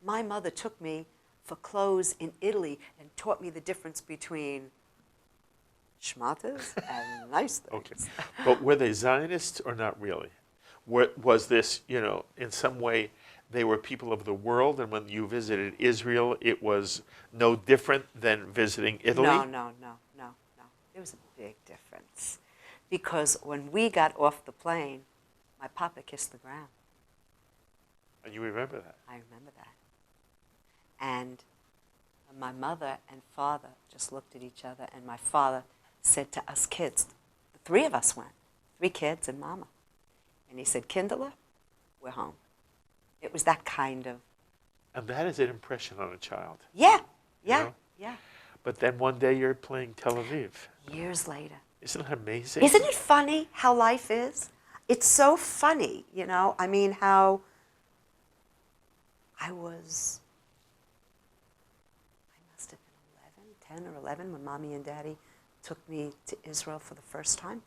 My mother took me for clothes in Italy and taught me the difference between schmatters and nice things. Okay. But were they Zionists or not really? Was this, you know, in some way, they were people of the world, and when you visited Israel, it was no different than visiting Italy? No. There was a big difference. Because when we got off the plane, my papa kissed the ground. And you remember that? I remember that. And my mother and father just looked at each other, and my father said to us kids, the three of us went, 3 kids and mama. And he said, Kindler, we're home. It was that kind of... And that is an impression on a child. Yeah. But then one day you're playing Tel Aviv. Years later. Isn't that amazing? Isn't it funny how life is? It's so funny, you know? I mean, how I must have been 10 or 11, when Mommy and Daddy took me to Israel for the first time.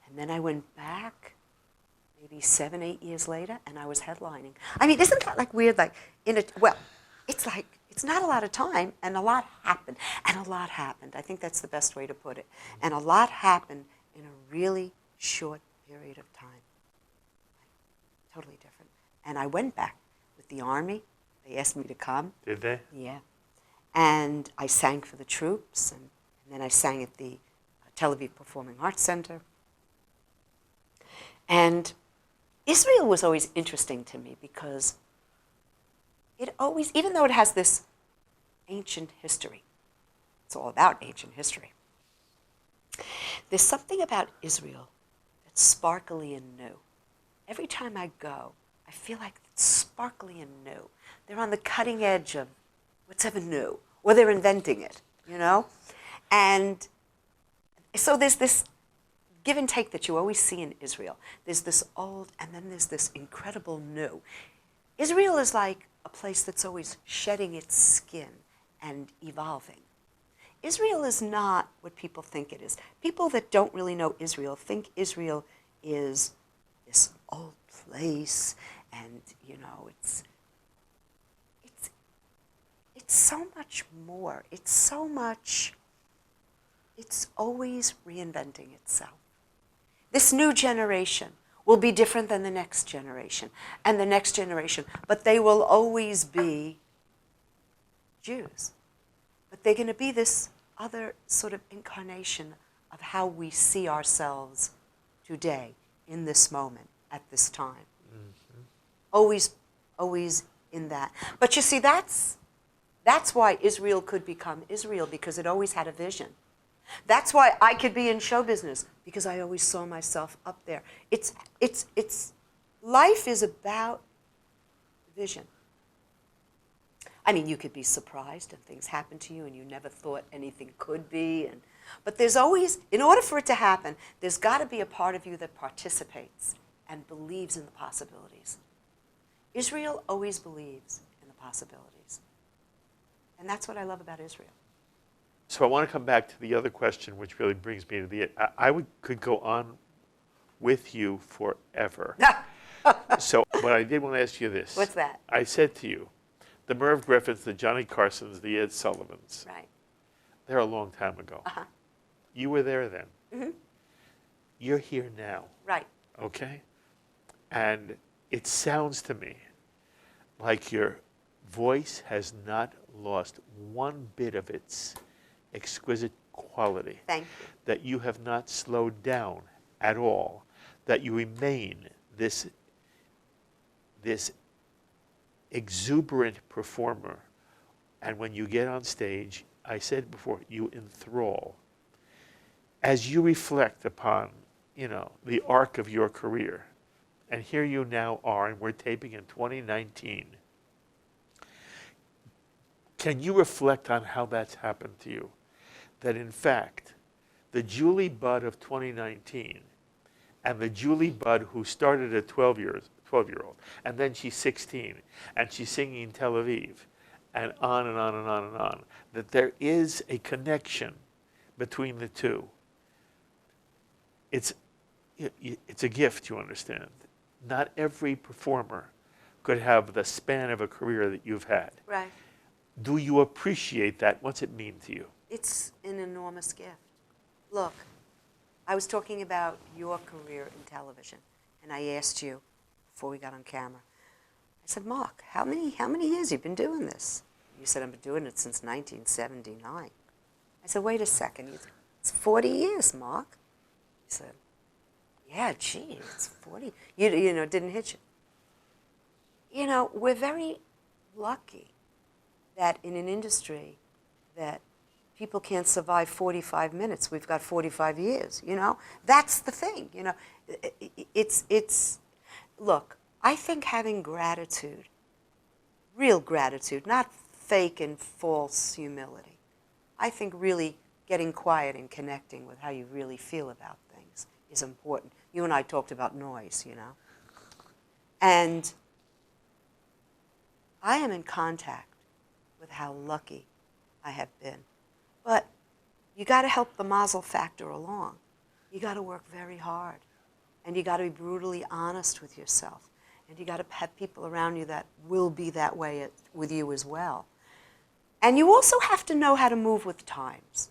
And then I went back maybe 7, 8 years later, and I was headlining. I mean, isn't that like weird? Like, it's like, it's not a lot of time, and a lot happened. And a lot happened. I think that's the best way to put it. And a lot happened in a really short period of time. Like, totally different. And I went back with the Army. They asked me to come. Did they? Yeah. And I sang for the troops, and then I sang at the Tel Aviv Performing Arts Center. And Israel was always interesting to me because it always, even though it has this ancient history, it's all about ancient history, there's something about Israel that's sparkly and new. Every time I go, I feel like it's sparkly and new. They're on the cutting edge of what's ever new, or they're inventing it, you know? And so there's this give and take that you always see in Israel. There's this old, and then there's this incredible new. Israel is like a place that's always shedding its skin and evolving. Israel is not what people think it is. People that don't really know Israel think Israel is this old place, and you know, it's so much more. It's always reinventing itself. This new generation will be different than the next generation and the next generation, but they will always be Jews. But they're going to be this other sort of incarnation of how we see ourselves today, in this moment, at this time. Mm-hmm. Always in that. But you see, that's why Israel could become Israel, because it always had a vision. That's why I could be in show business, because I always saw myself up there. Life is about vision. I mean, you could be surprised and things happen to you and you never thought anything could be. But there's always, in order for it to happen, there's got to be a part of you that participates and believes in the possibilities. Israel always believes in the possibilities. And that's what I love about Israel. So I want to come back to the other question, which really brings me to the... could go on with you forever. So, but I did want to ask you this. What's that? I said to you, the Merv Griffins, the Johnny Carsons, the Ed Sullivans. Right. They're a long time ago. Uh-huh. You were there then. You're here now, Right. okay? And it sounds to me like your voice has not lost one bit of its exquisite quality. Thank you. That you have not slowed down at all. That you remain this exuberant performer. And when you get on stage, I said before, you enthrall. As you reflect upon, the arc of your career, and here you now are, and we're taping in 2019, can you reflect on how that's happened to you? That in fact, the Julie Budd of 2019 and the Julie Budd who started at 12-year-old, and then she's 16, and she's singing in Tel Aviv, and on and on and on and on, that there is a connection between the two. It's a gift, you understand. Not every performer could have the span of a career that you've had. Right. Do you appreciate that? What's it mean to you? It's an enormous gift. Look, I was talking about your career in television, and I asked you before we got on camera. I said, Mark, how many years have you been doing this? You said, I've been doing it since 1979. I said, wait a second. He said, it's 40 years, Mark. He said, yeah, gee, it's 40. You know, didn't hit you. We're very lucky that in an industry that people can't survive 45 minutes. We've got 45 years, That's the thing, Look, I think having gratitude, real gratitude, not fake and false humility. I think really getting quiet and connecting with how you really feel about things is important. You and I talked about noise, And I am in contact with how lucky I have been. But you got to help the mazel factor along. You got to work very hard. And you got to be brutally honest with yourself. And you got to have people around you that will be that way with you as well. And you also have to know how to move with times.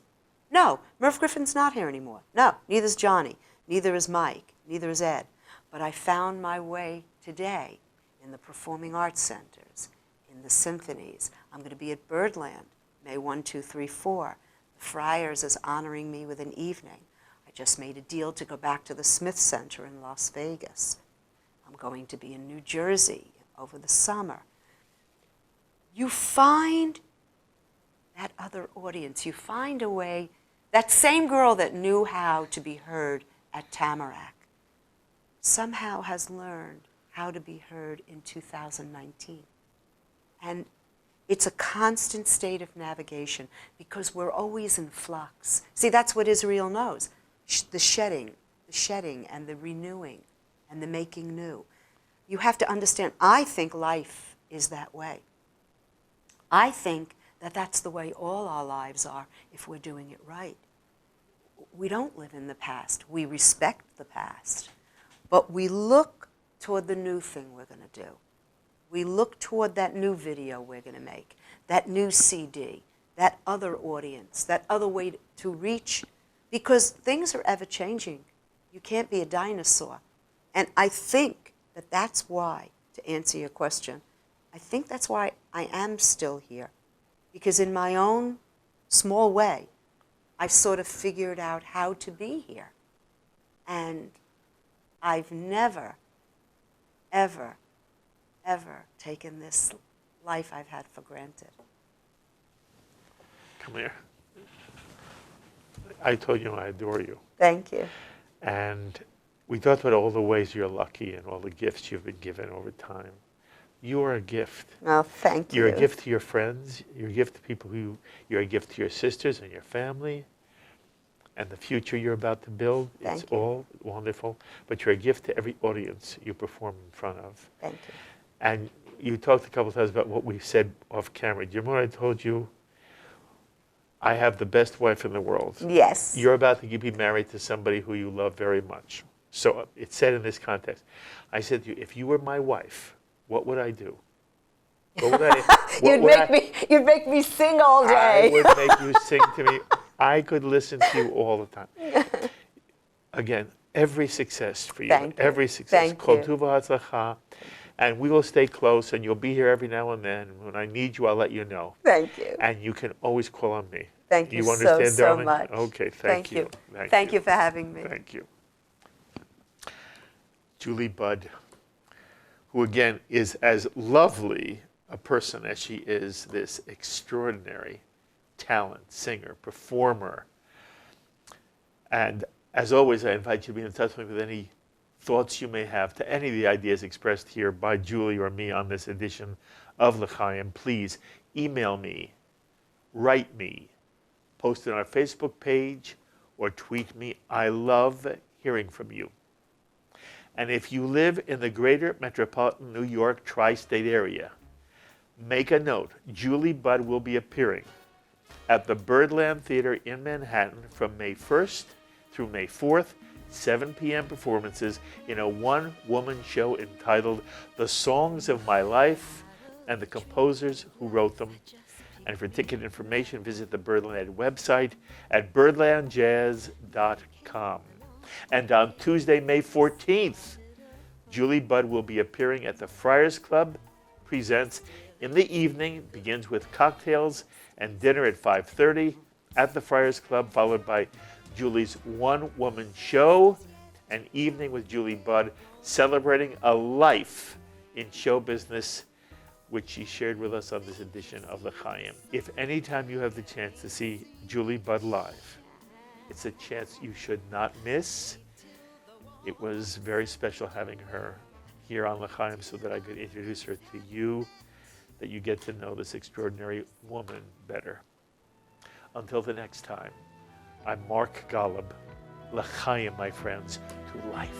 No, Merv Griffin's not here anymore. No, neither's Johnny. Neither is Mike. Neither is Ed. But I found my way today in the performing arts centers, in the symphonies. I'm going to be at Birdland, May 1, 2, 3, 4. The Friars is honoring me with an evening. I just made a deal to go back to the Smith Center in Las Vegas. I'm going to be in New Jersey over the summer. You find that other audience. You find a way. That same girl that knew how to be heard at Tamarack somehow has learned how to be heard in 2019. And it's a constant state of navigation because we're always in flux. See, that's what Israel knows. The shedding and the renewing and the making new. You have to understand, I think life is that way. I think that that's the way all our lives are if we're doing it right. We don't live in the past. We respect the past. But we look toward the new thing we're going to do. We look toward that new video we're going to make, that new CD, that other audience, that other way to reach, because things are ever changing. You can't be a dinosaur. And I think that that's why, to answer your question, I think that's why I am still here. Because in my own small way, I've sort of figured out how to be here. And I've never, ever, ever taken this life I've had for granted. Come here. I told you I adore you. Thank you. And we talked about all the ways you're lucky and all the gifts you've been given over time. You are a gift. Oh, thank you. You're a gift to your friends. You're a gift to people who, you're a gift to your sisters and your family and the future you're about to build. Thank it's you. all wonderful. But you're a gift to every audience you perform in front of. Thank you. And you talked a couple of times about what we said off camera. Do you remember I told you I have the best wife in the world? Yes. You're about to be married to somebody who you love very much. So it's said in this context. I said to you, if you were my wife, what would I do? What would I, You'd make me sing all day. I would make you sing to me I could listen to you all the time. Again, every success for you. Thank you. Every success. Thank Kol you. tuva hatzlacha. And we will stay close, and you'll be here every now and then. When I need you, I'll let you know. Thank you. And you can always call on me. Thank you understand, so darling? much. Okay, thank you. Thank you for having me. Thank you. Julie Budd, who again is as lovely a person as she is this extraordinary talent, singer, performer. And as always, I invite you to be in touch with me with any thoughts you may have to any of the ideas expressed here by Julie or me on this edition of L'Chaim. Please email me, write me, post it on our Facebook page, or tweet me. I love hearing from you. And if you live in the greater metropolitan New York tri-state area, make a note. Julie Budd will be appearing at the Birdland Theater in Manhattan from May 1st through May 4th, 7 p.m. performances in a one-woman show entitled The Songs of My Life and the Composers Who Wrote Them. And for ticket information, visit the Birdland website at birdlandjazz.com. And on Tuesday, May 14th, Julie Budd will be appearing at the Friars Club Presents in the evening. Begins with cocktails and dinner at 5:30 at the Friars Club, followed by Julie's one-woman show, an evening with Julie Budd celebrating a life in show business, which she shared with us on this edition of L'Chaim. If any time you have the chance to see Julie Budd live, it's a chance you should not miss. It was very special having her here on L'Chaim so that I could introduce her to you, that you get to know this extraordinary woman better. Until the next time, I'm Mark Golub. L'Chaim, my friends, to life.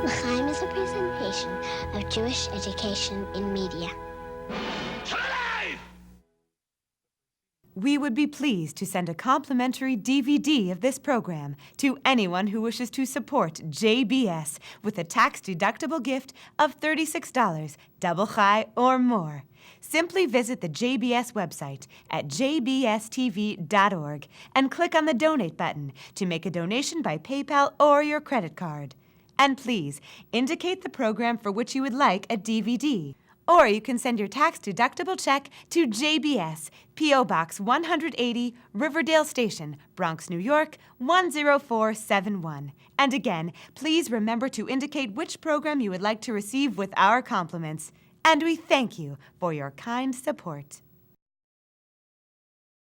L'Chaim is a presentation of Jewish education in media. We would be pleased to send a complimentary DVD of this program to anyone who wishes to support JBS with a tax-deductible gift of $36, double chai or more. Simply visit the JBS website at jbstv.org and click on the Donate button to make a donation by PayPal or your credit card. And please, indicate the program for which you would like a DVD. Or you can send your tax-deductible check to JBS, P.O. Box 180, Riverdale Station, Bronx, New York, 10471. And again, please remember to indicate which program you would like to receive with our compliments. And we thank you for your kind support.